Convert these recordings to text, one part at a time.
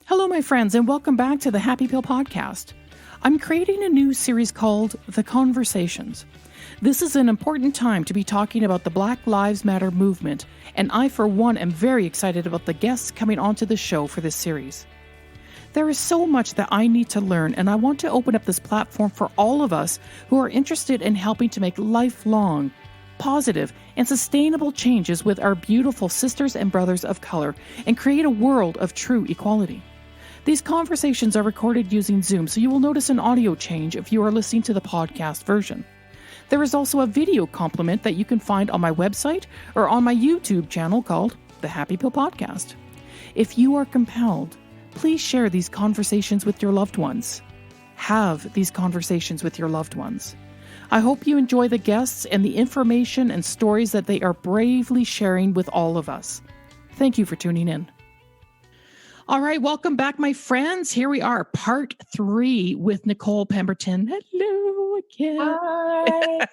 Hello, my friends, and welcome back to the Happy Pill Podcast. I'm creating a new series called The Conversations. This is an important time to be talking about the Black Lives Matter movement, and I, for one, am very excited about the guests coming onto the show for this series. There is so much that I need to learn, and I want to open up this platform for all of us who are interested in helping to make lifelong, positive, and sustainable changes with our beautiful sisters and brothers of color and create a world of true equality. These conversations are recorded using Zoom, so you will notice an audio change if you are listening to the podcast version. There is also a video complement that you can find on my website or on my YouTube channel called The Happy Pill Podcast. If you are compelled, please share these conversations with your loved ones. Have these conversations with your loved ones. I hope you enjoy the guests and the information and stories that they are bravely sharing with all of us. Thank you for tuning in. All right, welcome back, my friends. Here we are, part 3 with Nicole Pemberton. Hello again. Hi.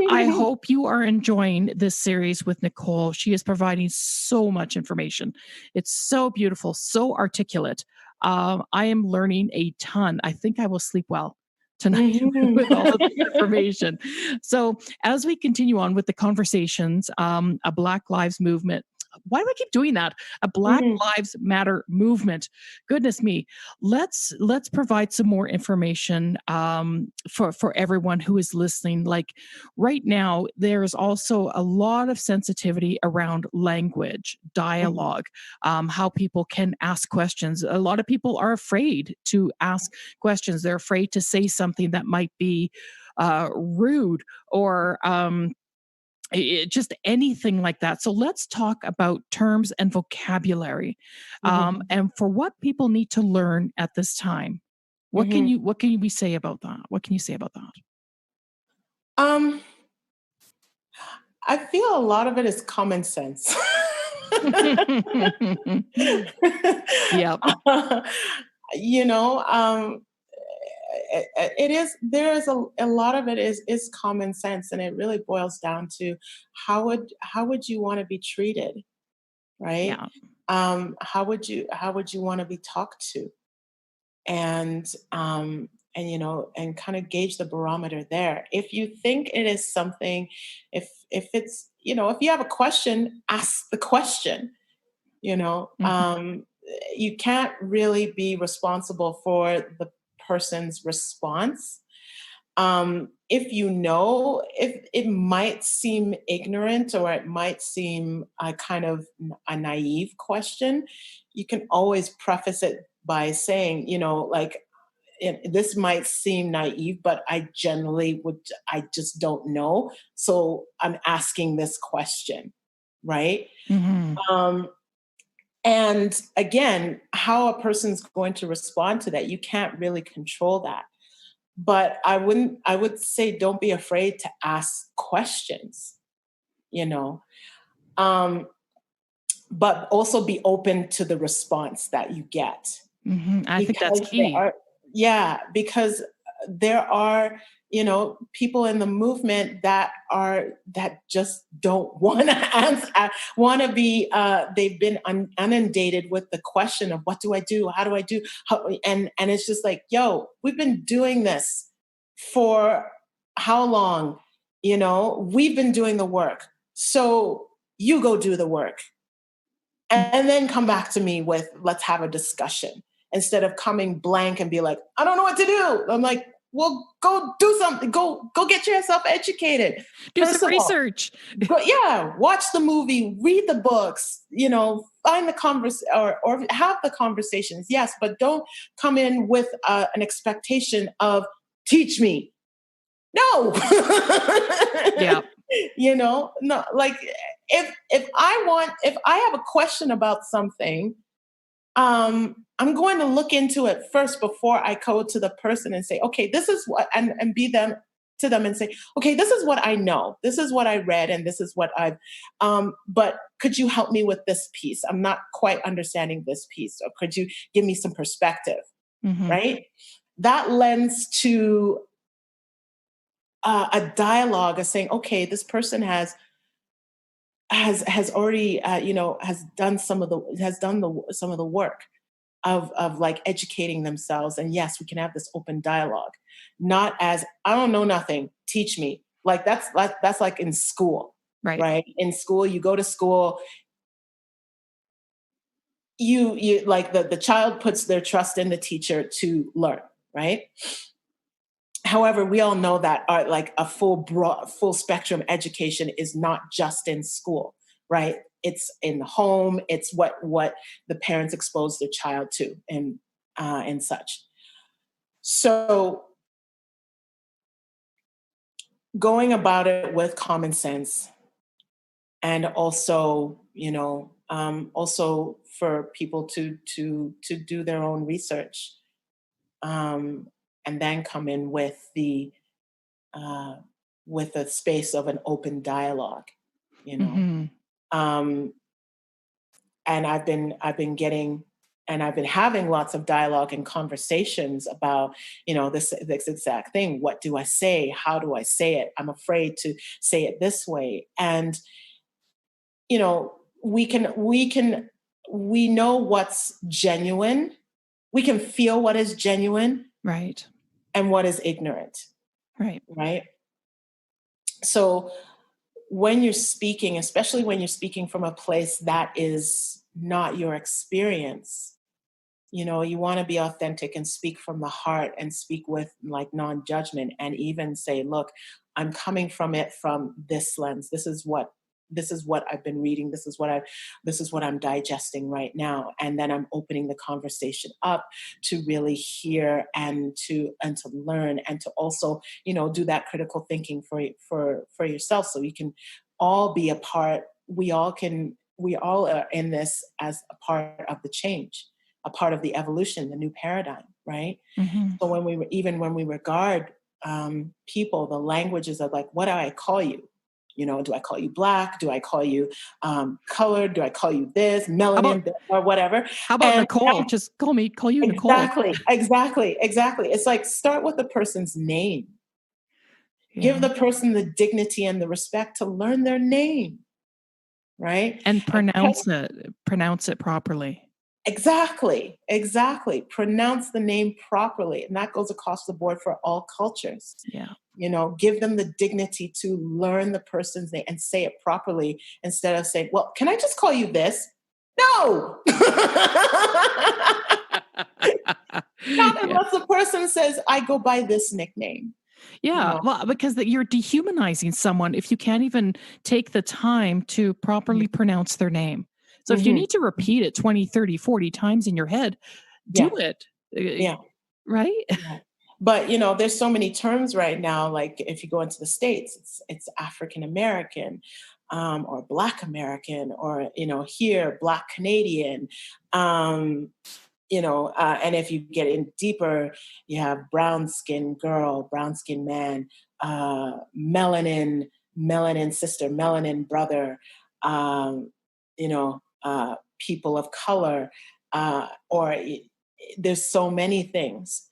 I hope you are enjoying this series with Nicole. She is providing so much information. It's so beautiful, so articulate. I am learning a ton. I think I will sleep well tonight with all of the information. So as we continue on with the conversations, a Black Lives Movement. Why do I keep doing that? A Black Lives Matter movement. Goodness me. Let's provide some more information for everyone who is listening. Like right now, there is also a lot of sensitivity around language, dialogue, how people can ask questions. A lot of people are afraid to ask questions. They're afraid to say something that might be rude or just anything like that. So let's talk about terms and vocabulary, and for what people need to learn at this time. What can we say about that? What can you say about that? I feel a lot of it is common sense. Yep. It is. There is a lot of it is common sense, and it really boils down to how would you want to be treated, right? Yeah. How would you want to be talked to, and and kind of gauge the barometer there. If you think it is something, if it's if you have a question, ask the question. You can't really be responsible for the person's response. If if it might seem ignorant or it might seem kind of a naive question, you can always preface it by saying, this might seem naive, but I just don't know. So I'm asking this question, right? And again, how a person's going to respond to that, you can't really control that. But I would say don't be afraid to ask questions, but also be open to the response that you get. I think that's key. Because there are, people in the movement that just don't want to answer, want to be, they've been inundated with the question of what do I do? How do I do? And it's just like, yo, we've been doing this for how long? We've been doing the work. So you go do the work and then come back to me with, let's have a discussion, instead of coming blank and be like, I don't know what to do. I'm like, well, go do something. Go get yourself educated. Do some research. Watch the movie, read the books, find the or have the conversations. Yes, but don't come in with an expectation of teach me. No. Yeah. No, like if I have a question about something, I'm going to look into it first before I go to the person and say, okay, this is what, and be them to them and say, okay, this is what I know. This is what I read. And this is what I've, but could you help me with this piece? I'm not quite understanding this piece. Or could you give me some perspective? Right? That lends to a dialogue of saying, okay, this person has already, has done some of the work. of like educating themselves. And yes, we can have this open dialogue, not as I don't know nothing, teach me. Like that's like in school, Right. right? In school, you go to school, you like the child puts their trust in the teacher to learn, right? However, we all know that like a full spectrum education is not just in school, right? It's in the home. It's what the parents expose their child to, and such. So going about it with common sense, and also, also for people to do their own research, um, and then come in uh, with a space of an open dialogue, you know. Mm-hmm. Um, and I've been having lots of dialogue and conversations about, this exact thing. What do I say? How do I say it? I'm afraid to say it this way. And, we know what's genuine. We can feel what is genuine Right. and what is ignorant, Right. right? So when you're speaking, especially when you're speaking from a place that is not your experience, you want to be authentic and speak from the heart and speak with like non-judgment, and even say, look, I'm coming from it from this lens. This is what I've been reading. This is what I'm digesting right now. And then I'm opening the conversation up to really hear and to learn, and to also, do that critical thinking for yourself, so you can all be a part. We all are in this as a part of the change, a part of the evolution, the new paradigm, right? Mm-hmm. So when we regard people, the languages of like, what do I call you? Do I call you black? Do I call you colored? Do I call you this, How about melanin, or whatever? how about And Nicole? Just call you Nicole. exactly. It's like, start with the person's name. Give Yeah. the person the dignity and the respect to learn their name, right? And And pronounce it properly. Exactly. Pronounce the name properly. And that goes across the board for all cultures. Yeah. Give them the dignity to learn the person's name and say it properly, instead of saying, well, can I just call you this? No. Not Yeah. unless the person says, I go by this nickname. Yeah, well, because you're dehumanizing someone if you can't even take the time to properly pronounce their name. So if you Mm-hmm. need to repeat it 20, 30, 40 times in your head, do Yeah. it. Yeah. Right? Yeah. But there's so many terms right now. Like if you go into the States, it's African American, or Black American, or here Black Canadian, and if you get in deeper, you have brown skin girl, brown skin man, melanin sister, melanin brother, people of color, or there's so many things.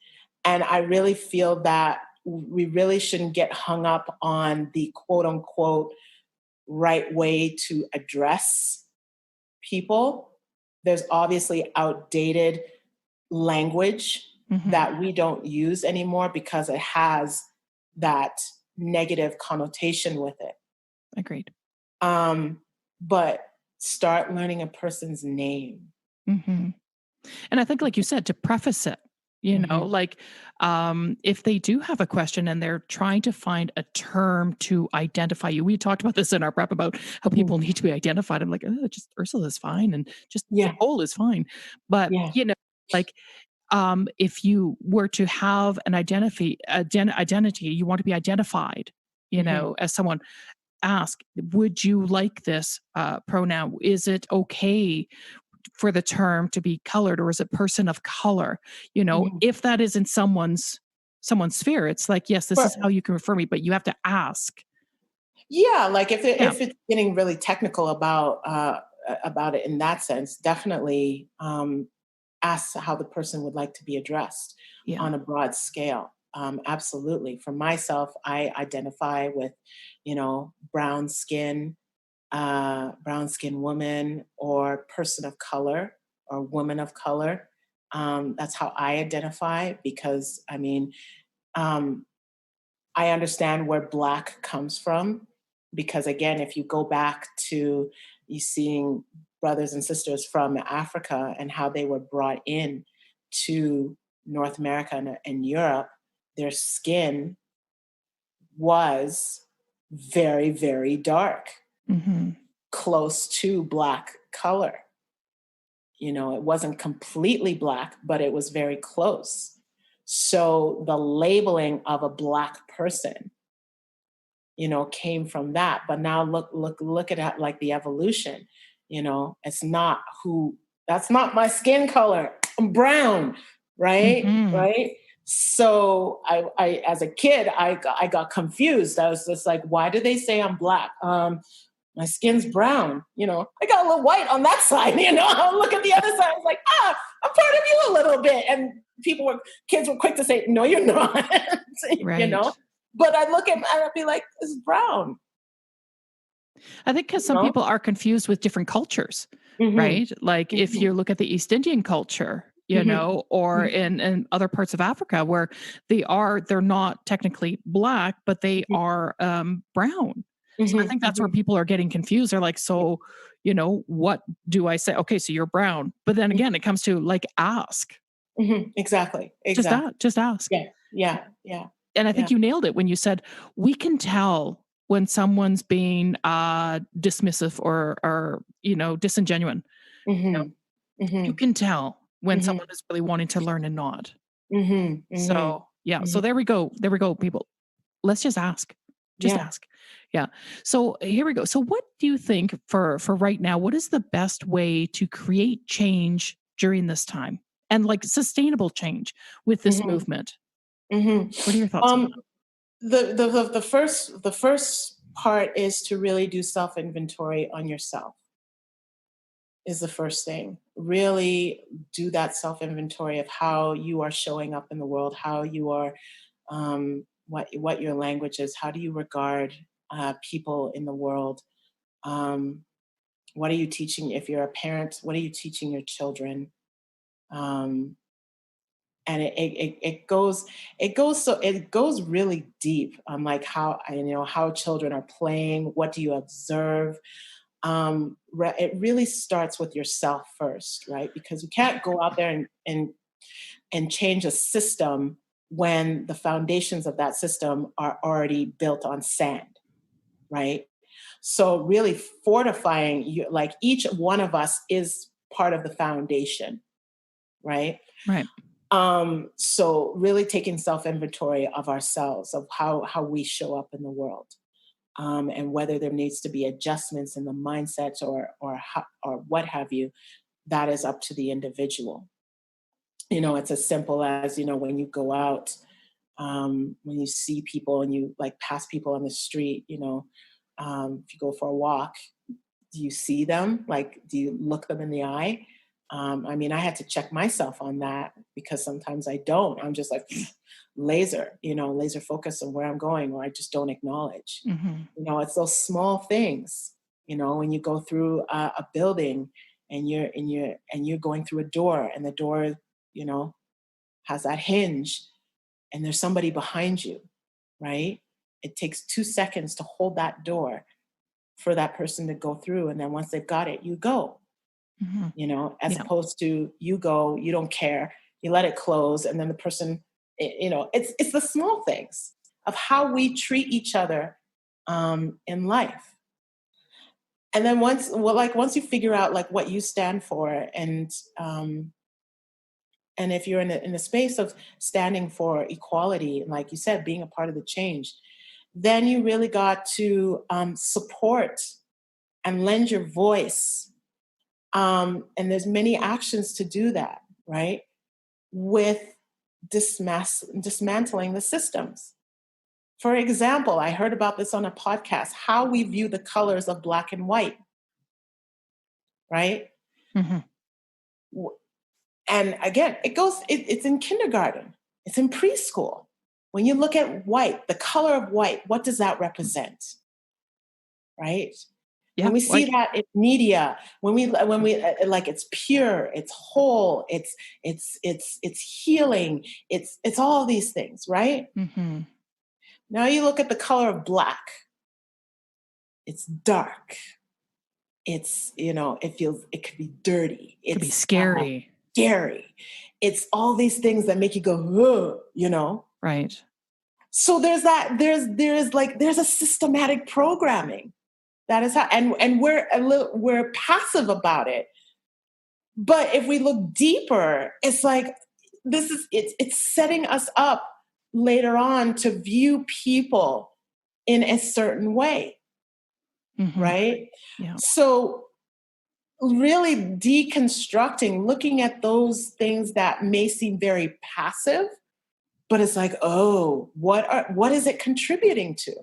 And I really feel that we really shouldn't get hung up on the quote unquote right way to address people. There's obviously outdated language Mhm. that we don't use anymore because it has that negative connotation with it. Agreed. But start learning a person's name. Mhm. And I think, like you said, to preface it, Mhm. like, if they do have a question and they're trying to find a term to identify you, we talked about this in our prep about how Mhm. people need to be identified. I'm like, oh, just Ursula is fine, and just Yeah, Nicole is fine. But, yeah. like, if you were to have an identity, you want to be identified, Mhm. as someone, ask, would you like this pronoun? Is it okay for the term to be colored, or is it person of color? Mhm. If that is in someone's sphere, it's like, yes, this is how you can refer me, but you have to ask. Yeah, like if Yeah. if it's getting really technical about it in that sense, definitely ask how the person would like to be addressed Yeah. on a broad scale. Absolutely. For myself, I identify with, brown skin, brown skin woman, or person of color, or woman of color. That's how I identify, because I mean, I understand where Black comes from, because again, if you go back to you seeing brothers and sisters from Africa and how they were brought in to North America and Europe, their skin was very, very dark, Mm-hmm. close to Black color. You know, it wasn't completely Black, but it was very close. So the labeling of a Black person, you know, came from that. But now look at it, like the evolution. You know, that's not my skin color. I'm brown, right? Mm-hmm. Right. So I as a kid, I got confused. I was just like, why do they say I'm Black? My skin's brown. You know, I got a little white on that side. You know, I'll look at the other side. I was like, I'm part of you a little bit. And kids were quick to say, no, you're not. Right. You know. But I look at and I'd be like, it's brown. I think because some people are confused with different cultures, Mm-hmm. right? Like if you look at the East Indian culture, you know, or in other parts of Africa where they're not technically Black, but they are brown. So I think that's where people are getting confused. They're like, so, you know, what do I say? Okay, so you're brown. But then again, it comes to like, ask. Exactly. Just ask. Yeah. And I think you nailed it when you said, we can tell when someone's being dismissive or, you know, disingenuous. You know, you can tell when someone is really wanting to learn and not. So, yeah. So there we go. There we go, people. Let's just ask. Ask. Yeah. So here we go. So what do you think for right now, what is the best way to create change during this time and like sustainable change with this movement? What are your thoughts on that? The first part is to really do self-inventory on yourself, is the first thing. Really do that self-inventory of how you are showing up in the world, how you are, what your language is, how do you regard people in the world. What are you teaching? If you're a parent, what are you teaching your children? And it goes really deep on like how children are playing. What do you observe? It really starts with yourself first, right? Because you can't go out there and change a system when the foundations of that system are already built on sand, right? So really fortifying you, like each one of us is part of the foundation, right? Right. So really taking self-inventory of ourselves, of how we show up in the world, and whether there needs to be adjustments in the mindsets or what have you, that is up to the individual. You know, it's as simple as, you know, when you go out, when you see people and you like pass people on the street, you know, if you go for a walk, do you see them? Like, do you look them in the eye? I mean, I had to check myself on that because sometimes I don't. I'm just like laser focus on where I'm going, or I just don't acknowledge. You know, it's those small things. You know, when you go through a building and you're going through a door, and the door, you know, has that hinge, and there's somebody behind you, right? It takes 2 seconds to hold that door for that person to go through, and then once they've got it, you go. You know, as opposed to you go, you don't care, you let it close, and then the person, you know, it's the small things of how we treat each other in life. And then once you figure out like what you stand for, and if you're in a space of standing for equality, like you said, being a part of the change, then you really got to support and lend your voice. And there's many actions to do that, right? With dismantling the systems. For example, I heard about this on a podcast, how we view the colors of black and white, right? And again, it's in kindergarten, it's in preschool. When you look at white, the color of white, what does that represent, right? Yeah. When we see that in media, when we like, it's pure, it's whole, it's healing, it's all these things, right? Mm-hmm. Now you look at the color of black. It's dark. It's, it could be dirty. It could be It's scary. scary. It's all these things that make you go, Right. So there's a systematic programming that is how, and we're passive about it. But if we look deeper, it's like, it's setting us up later on to view people in a certain way. Mm-hmm. Right? Yeah. So really deconstructing, looking at those things that may seem very passive, but it's like, oh, what is it contributing to?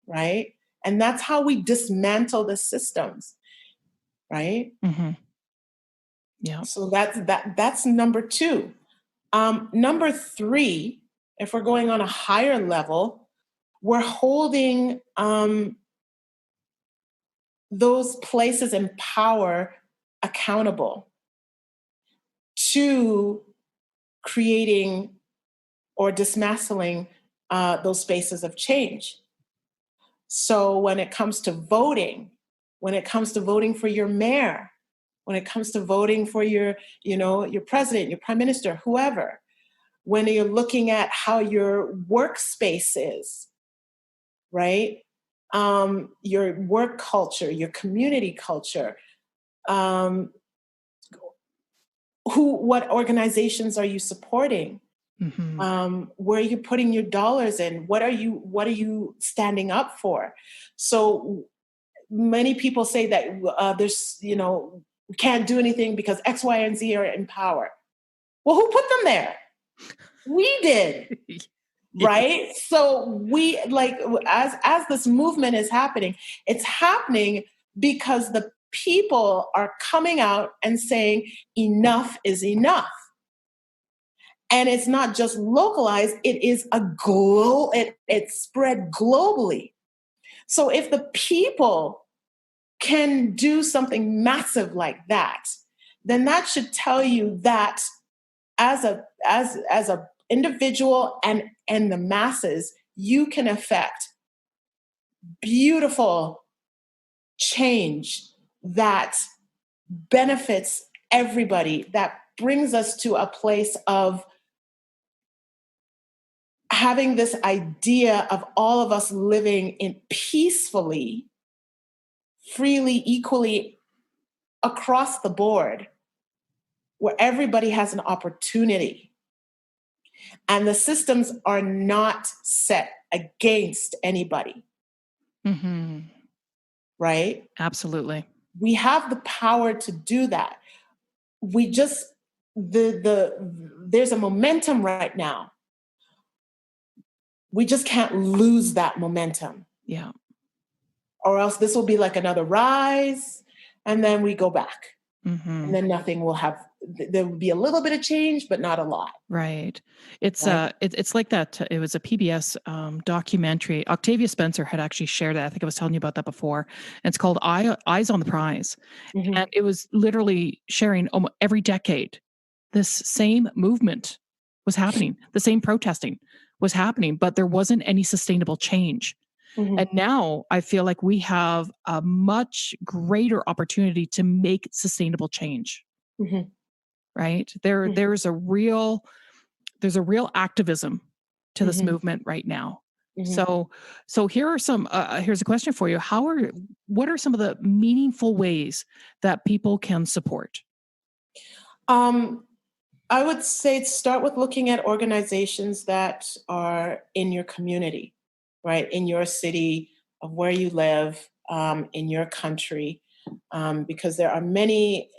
Right? And that's how we dismantle the systems. Right? Mm-hmm. Yeah. So that's number 2. Number 3, if we're going on a higher level, we're holding those places in power accountable to creating or dismantling those spaces of change. So when it comes to voting for your mayor, when it comes to voting for your president, your prime minister, whoever, when you're looking at how your workspace is, right? Your work culture, your community culture, what organizations are you supporting? Mm-hmm. Where are you putting your dollars in? What are you standing up for? So many people say that there's, we can't do anything because X, Y, and Z are in power. Well, who put them there? We did. Right? So we, like, as this movement is happening, it's happening because the people are coming out and saying enough is enough. And it's not just localized, it is it's spread globally. So if the people can do something massive like that, then that should tell you that as a individual and the masses, you can affect beautiful change that benefits everybody, that brings us to a place of having this idea of all of us living in peacefully, freely, equally across the board, where everybody has an opportunity. And the systems are not set against anybody. Mm-hmm. Right? Absolutely. We have the power to do that. We just, there's a momentum right now. We just can't lose that momentum. Yeah. Or else this will be like another rise, and then we go back. Mm-hmm. And then nothing will have, there will be a little bit of change, but not a lot. Right. It's Right. it's like that. It was a PBS documentary. Octavia Spencer had actually shared it. I think I was telling you about that before. And it's called Eyes on the Prize. Mm-hmm. And it was literally sharing every decade, this same movement was happening. The same protesting was happening, but there wasn't any sustainable change. Mm-hmm. And now I feel like we have a much greater opportunity to make sustainable change. Mm-hmm. Right? There's a real activism to this Mm-hmm. movement right now. Mm-hmm. So here are some here's a question for you. What are some of the meaningful ways that people can support? I would say start with looking at organizations that are in your community, right? In your city, of where you live, in your country, because there are many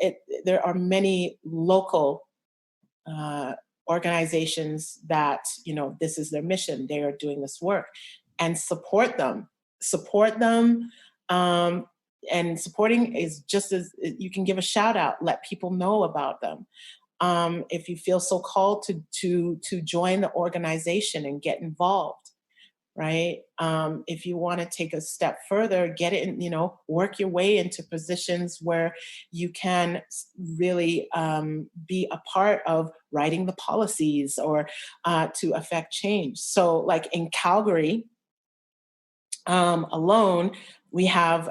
local organizations that, this is their mission. They are doing this work, and support them. Support them. And supporting is just as you can give a shout out, let people know about them. If you feel so called to join the organization and get involved, right? If you want to take a step further, get it, work your way into positions where you can really be a part of writing the policies or to affect change. So, like in Calgary alone, we have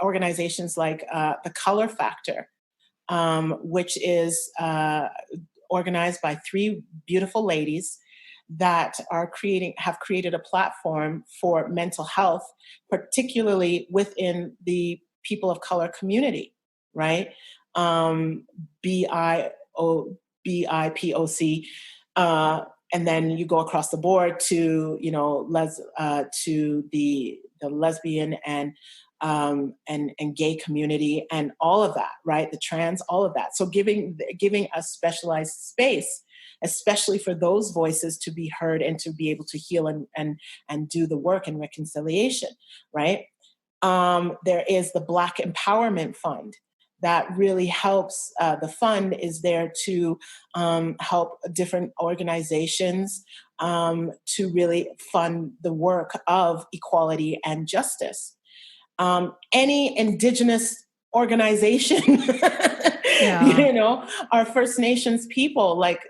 organizations like the Color Factor, which is organized by three beautiful ladies that have created a platform for mental health, particularly within the people of color community, right? BIPOC, and then you go across the board to to the lesbian and gay community and all of that, right? The trans, all of that. So giving a specialized space, especially for those voices to be heard and to be able to heal and do the work and reconciliation, right? There is the Black Empowerment Fund that really helps. The fund is there to help different organizations to really fund the work of equality and justice. Any Indigenous organization, Yeah. our First Nations people, like,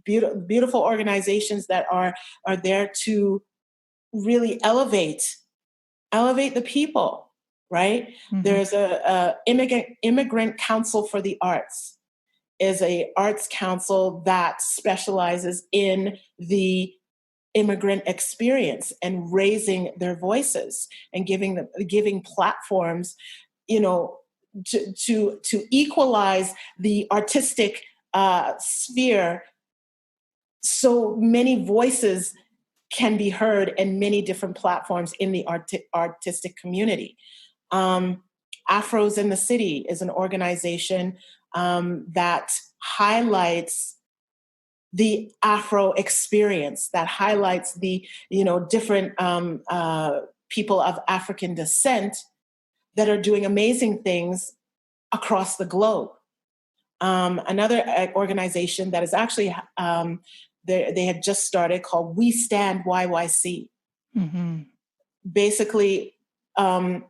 beautiful organizations that are there to really elevate the people, right? Mm-hmm. There's a immigrant council for the arts, is a arts council that specializes in the immigrant experience and raising their voices and giving platforms, to equalize the artistic sphere, so many voices can be heard in many different platforms in the artistic community. Afros in the City is an organization that highlights the Afro experience, that highlights the different people of African descent that are doing amazing things across the globe. Another organization that is actually they had just started, called We Stand YYC. Mm-hmm. Basically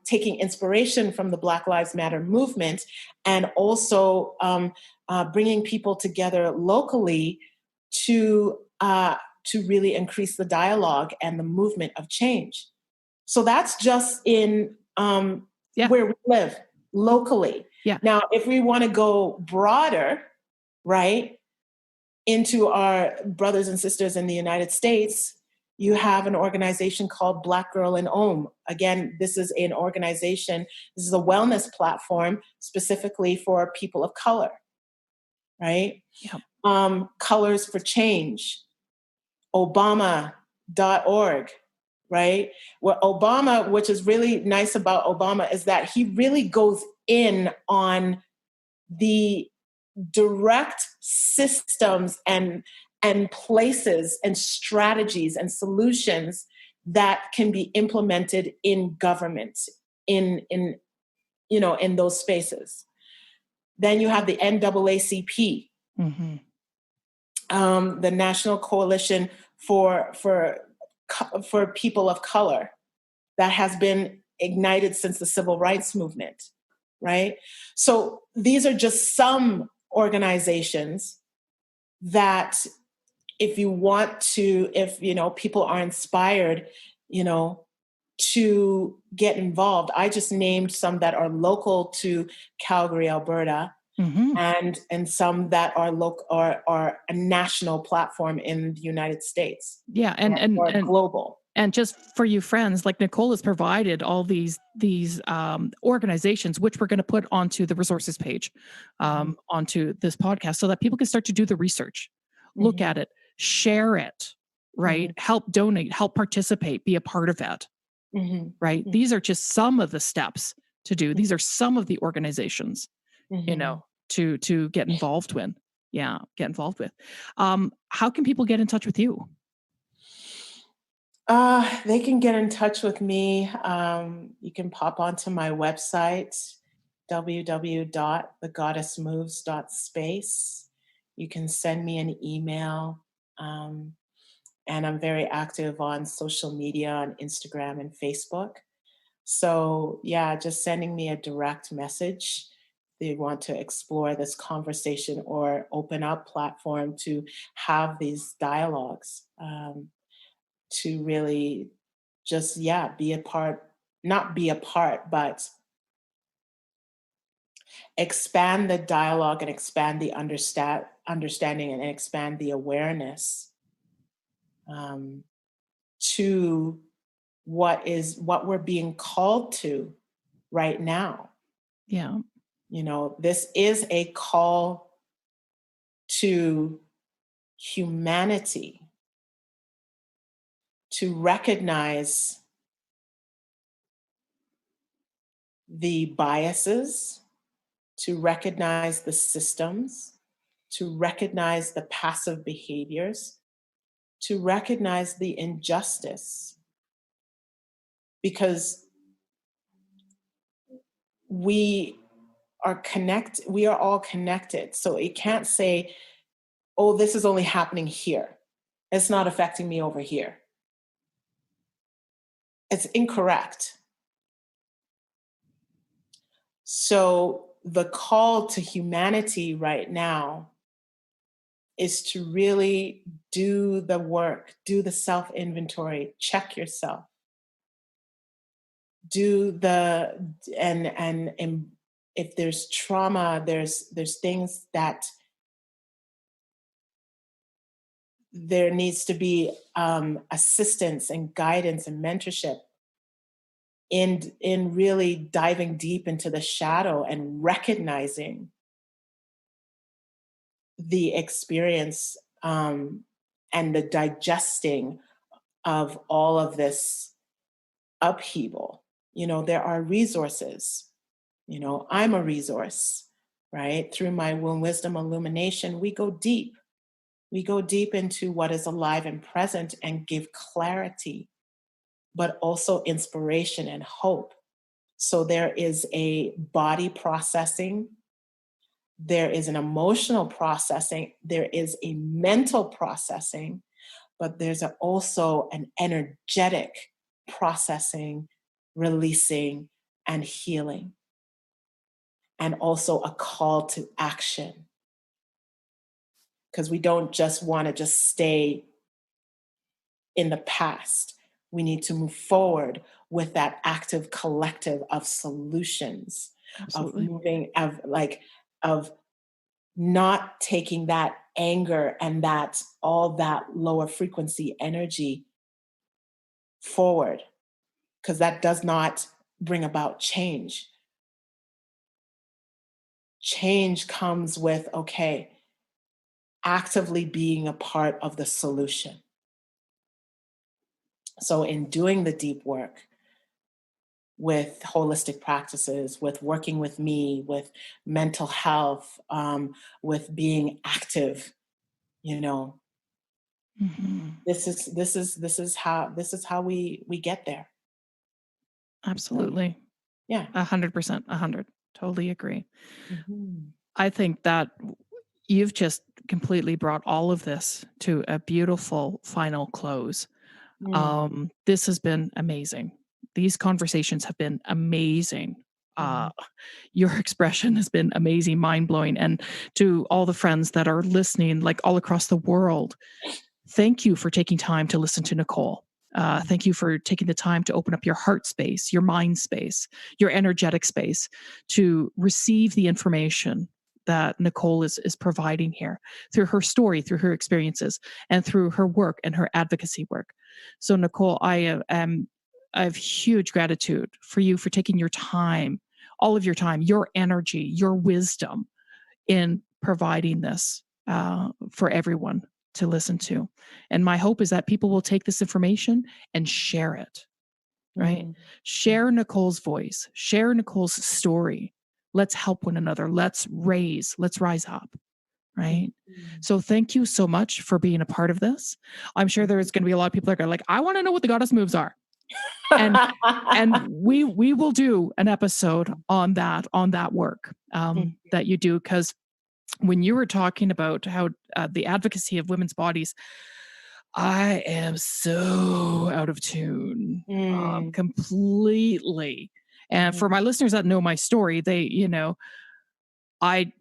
taking inspiration from the Black Lives Matter movement and also bringing people together locally to really increase the dialogue and the movement of change. So that's just in where we live locally. Yeah. Now, if we want to go broader, right, into our brothers and sisters in the United States, you have an organization called Black Girl in Om. Again, this is an organization, this is a wellness platform specifically for people of color, right? Yep. Colors for Change, Obama.org, right? Well, Obama, which is really nice about Obama, is that he really goes in on the direct systems and places and strategies and solutions that can be implemented in government in those spaces. Then you have the NAACP, Mm-hmm. The National Coalition for People of Color, that has been ignited since the Civil Rights Movement, right? So these are just some organizations that, if people are inspired, to get involved. I just named some that are local to Calgary, Alberta, Mm-hmm. and some that are local or a national platform in the United States. Yeah, and global. And just for you friends, like Nicole has provided all these organizations, which we're going to put onto the resources page, onto this podcast, so that people can start to do the research, look at it, share it, right? Help donate, help participate, be a part of it, right? These are just some of the steps to do. These are some of the organizations, to get involved with. Yeah, get involved with. How can people get in touch with you? They can get in touch with me. You can pop onto my website, www.thegoddessmoves.space. You can send me an email. and I'm very active on social media, on Instagram and Facebook. So, yeah, just sending me a direct message. They want to explore this conversation or open up platform to have these dialogues, to really just, yeah, be a part, not be a part, but expand the dialogue and expand the understanding and expand the awareness, um, to what we're being called to right now. Yeah. This is a call to humanity to recognize the biases, to recognize the systems, to recognize the passive behaviors, to recognize the injustice. Because we we are all connected. So it can't say, oh, this is only happening here. It's not affecting me over here. It's incorrect. So the call to humanity right now is to really do the work, do the self-inventory, check yourself, do the and if there's trauma, there's things that there needs to be assistance and guidance and mentorship in really diving deep into the shadow and recognizing the experience, and the digesting of all of this upheaval. There are resources. I'm a resource, right? Through my womb wisdom illumination, we go deep. We go deep into what is alive and present and give clarity, but also inspiration and hope. So there is a body processing, there is an emotional processing, there is a mental processing, but there's also an energetic processing, releasing, and healing, and also a call to action. Because we don't just want to just stay in the past. We need to move forward with that active collective of solutions, Absolutely. of not taking that anger and that all that lower frequency energy forward, because that does not bring about change. Change comes with, okay, actively being a part of the solution. So in doing the deep work with holistic practices, with working with me, with mental health, with being active, Mm-hmm. this is how we get there. Absolutely. Yeah. 100%. 100. Totally agree. Mm-hmm. I think that you've just completely brought all of this to a beautiful final close. This has been amazing. These conversations have been amazing. Your expression has been amazing, mind-blowing. And to all the friends that are listening, like all across the world, thank you for taking time to listen to Nicole. Thank you for taking the time to open up your heart space, your mind space, your energetic space to receive the information that Nicole is providing here through her story, through her experiences, and through her work and her advocacy work. So, Nicole, I have huge gratitude for you for taking your time, all of your time, your energy, your wisdom in providing this for everyone to listen to. And my hope is that people will take this information and share it, right? Share Nicole's voice, share Nicole's story. Let's help one another. Let's rise up, right? So thank you so much for being a part of this. I'm sure there's going to be a lot of people that are like, I want to know what the goddess moves are. and we will do an episode on that work that you do, because when you were talking about how the advocacy of women's bodies, I am so out of tune, Mm. completely. And for Mhm. my listeners that know my story, I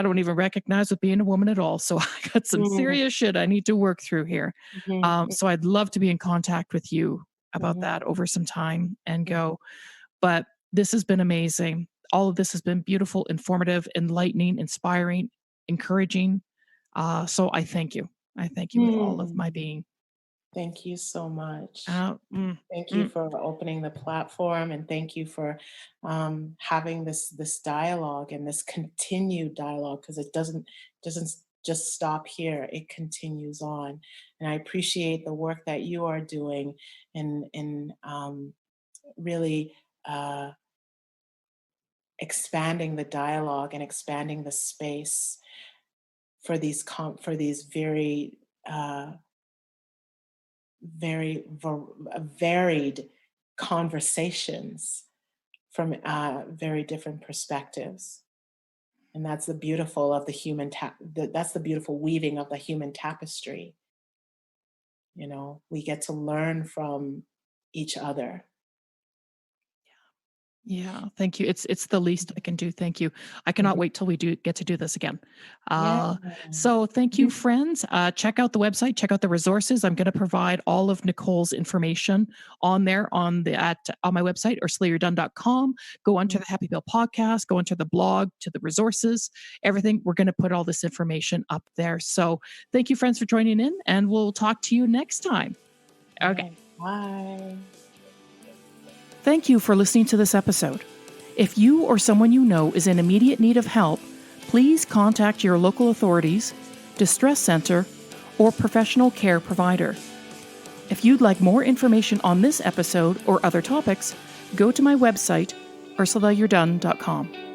don't even recognize with being a woman at all. So I got some Mm. serious shit I need to work through here. Mhm. So I'd love to be in contact with you about Mhm. that over some time and Mhm. go. But this has been amazing. All of this has been beautiful, informative, enlightening, inspiring, encouraging. So I thank you. I thank you with all of my Mm. being. Thank you so much. Uh, mm, Thank you mm. for opening the platform, and thank you for having this dialogue and this continued dialogue, because it doesn't just stop here. It continues on, and I appreciate the work that you are doing in really uh, expanding the dialogue and expanding the space for for these uh, varied conversations from very different perspectives. And that's the beautiful of the that's the beautiful weaving of the human tapestry. You know, we get to learn from each other. Yeah, thank you. It's the least I can do. Thank you. I cannot Mhm. wait till we do get to do this again. Yeah. So thank you, friends. Check out the website. Check out the resources. I'm going to provide all of Nicole's information on there on my website, ursulayourdone.com. Go onto the Happy Pill podcast. Go onto the blog, to the resources. Everything. We're going to put all this information up there. So thank you, friends, for joining in, and we'll talk to you next time. Okay. Yeah. Bye. Thank you for listening to this episode. If you or someone you know is in immediate need of help, please contact your local authorities, distress center, or professional care provider. If you'd like more information on this episode or other topics, go to my website, ursulayourdone.com.